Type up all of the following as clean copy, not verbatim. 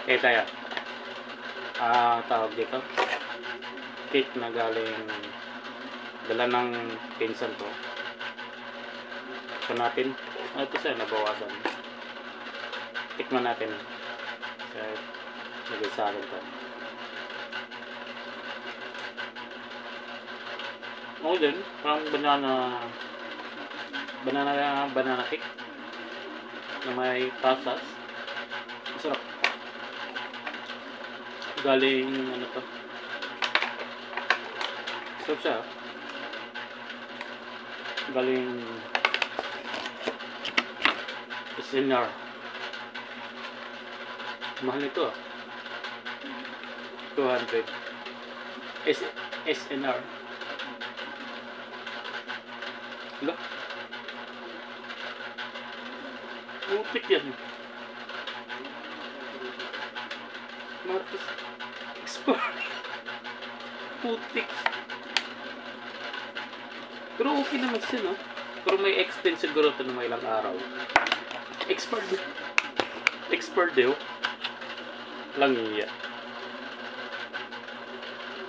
Kaya tayo. Tawag dito. Cake na galing dala ng pinsan ko. Ito natin. Ito siya, nabawasan. Tikman natin. Lagay sa akin ito. Okay din. Parang banana cake na may pasas. Masarap. Galing ano to. Sarap siya. Galing SNR. Mahal ito ah. 200 SNR. Hala. Putik yan. Marcos expert. Putik. Pero okay naman siya, no? Pero may extend siguro ito ng mga ilang araw. Expert daw. Lang iya.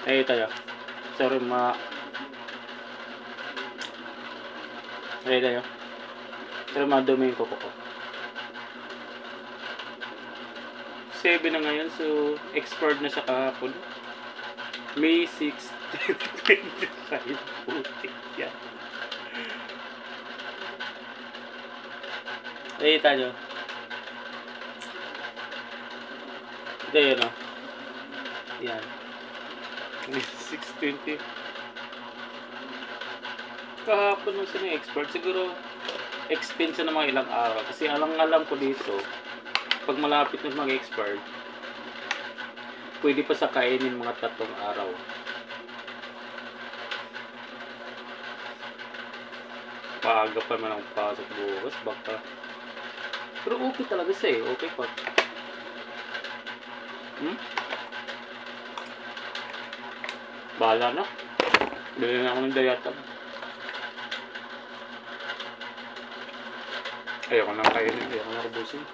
Eh tayo. Sorry tayo. Pero madumi yung kuko ko. 7 na ngayon, so expired na sa kahapon. May 6, 2025. Putik yan. Eh tayo. Ito yun, oh. Yan. 6:20. Kahapon nung siya na-export. Siguro, extend siya ng mga ilang araw. Kasi alam ko dito, pag malapit na mag-export, pwede pa sa kainin mga 3 araw. Paaga pa man ang pasok bukas. Baka. Pero okay talaga siya eh. Okay pa. Bahala na. Bili na ako ng dayatag. Ayoko nang kainin. Ayoko nang rubusin.